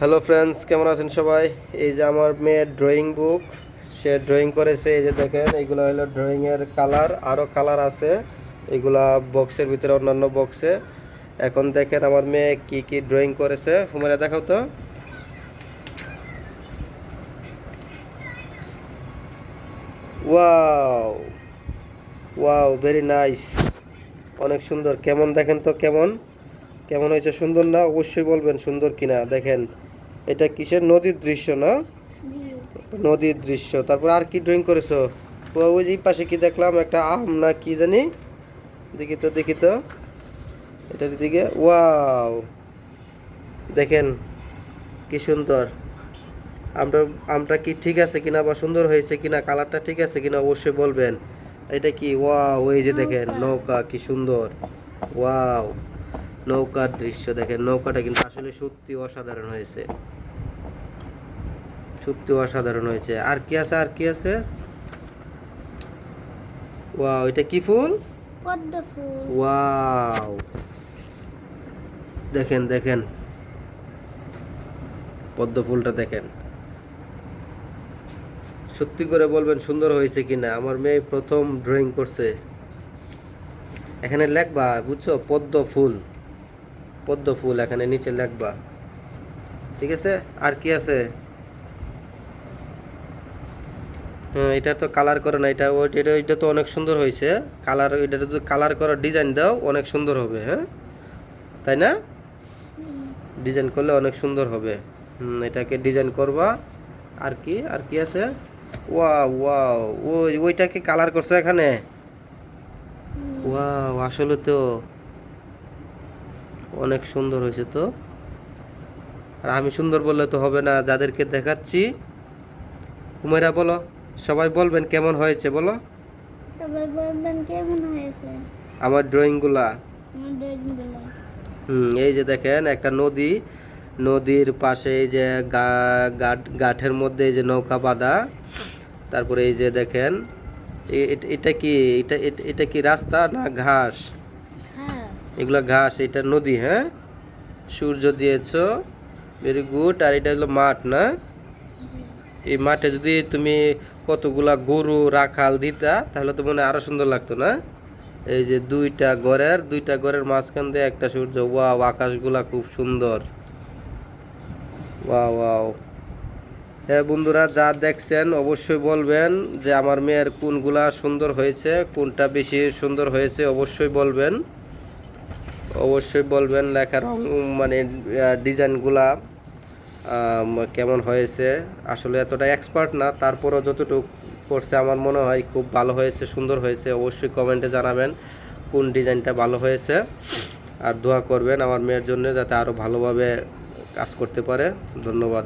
Hello friends, কেমন আছেন সবাই? এই যে আমার মেয়ের ড্রয়িং বুক, সে ড্রয়িং করেছে। এই যে দেখেন, এইগুলো হলো ড্রয়িংয়ের কালার, আরও কালার আছে এগুলা বক্সের ভিতরে, অন্যান্য বক্সে। এখন দেখেন আমার মেয়ে কি কি ড্রয়িং করেছে। হুমায়রা দেখাও তো। ওয়াও, ওয়াও, ভেরি নাইস, অনেক সুন্দর। কেমন দেখেন তো, কেমন কেমন হয়েছে? সুন্দর না? অবশ্যই বলবেন সুন্দর কিনা। দেখেন, এটা কিসের নদীর দৃশ্য না? নদীর দৃশ্য। তারপর আর কি ড্রয়িং করেছো? ওই যে পাশে কি দেখলাম, একটা আম না কি জানি। দেখি তো, দেখি তো, এটার দিকে। ওয়াও, দেখেন কি সুন্দর। আমটা আমটা কি ঠিক আছে কিনা বা সুন্দর হয়েছে কিনা, কালারটা ঠিক আছে কিনা অবশ্যই বলবেন। এটা কি? ওয়াও, এই যে দেখেন নৌকা, কি সুন্দর। ওয়াও, নৌকার দৃশ্য দেখেন। নৌকাটা কিন্তু আসলে সত্যি অসাধারণ হয়েছে, সত্যি অসাধারণ হয়েছে। আর কি আছে, আর কি আছে? ওয়াও, এটা কি ফুল? পদ্ম ফুল। ওয়াও, দেখেন দেখেন, পদ্ম ফুলটা দেখেন। সত্যি করে বলবেন সুন্দর হয়েছে কিনা। আমার মেয়ে প্রথম ড্রয়িং করছে। এখানে লেখবা, বুঝছো? পদ্ম ফুল, পদ্ম ফুল এখানে নিচে লেখবা, ঠিক আছে? আর কি আছে? হ্যাঁ, এটা তো কালার করে না, এটা এটা এটা তো অনেক সুন্দর হয়েছে। কালার, এটা যদি কালার করা ডিজাইন দাও অনেক সুন্দর হবে, হ্যাঁ তাই না? ডিজাইন করলে অনেক সুন্দর হবে। এটাকে ডিজাইন করবা। আর কি, আর কি আছে? ওয়াও, ওয়াও, ওইটাকে কালার করছো এখানে। ওয়াও, আসলে তো অনেক সুন্দর হয়েছে তো। আর আমি সুন্দর বললে তো হবে না, যাদেরকে দেখাচ্ছি। হুমায়রা বলো, সবাই বলবেন কেমন হয়েছে বলো। সবাই বলবেন কেমন হয়েছে আমার ড্রয়িংগুলা। আমাদের গুলো। এই যে দেখেন একটা নদী, নদীর পাশে এই যে গাঠের মধ্যে এই যে নৌকা বাঁধা। তারপরে এই যে দেখেন, এটা কি? এটা কি রাস্তা না ঘাস? ঘাস। এগুলো ঘাস, এটা নদী। হ্যাঁ, সূর্য দিয়েছো, ভেরি গুড। আর এটা হলো মাঠ না? এই মাঠে যদি তুমি কতগুলা গরু রাখাল দিতা তাহলে তো মনে হয় আরো সুন্দর লাগতো না? এই যে দুইটা ঘরের মাঝখান দিয়ে একটা সূর্য। ওয়াও, আকাশগুলা খুব সুন্দর। Wow, wow. হ্যাঁ বন্ধুরা, যা দেখছেন অবশ্যই বলবেন যে আমার মেয়ের কোনগুলা সুন্দর হয়েছে, কোনটা বেশি সুন্দর হয়েছে অবশ্যই বলবেন। অবশ্যই বলবেন লেখার মানে ডিজাইনগুলা কেমন হয়েছে। আসলে এতটা এক্সপার্ট না, তারপরও যতটুকু করছে আমার মনে হয় খুব ভালো হয়েছে, সুন্দর হয়েছে। অবশ্যই কমেন্টে জানাবেন কোন ডিজাইনটা ভালো হয়েছে। আর দোয়া করবেন আমার মেয়ের জন্য, যাতে আরও ভালোভাবে কাজ করতে পারে। ধন্যবাদ।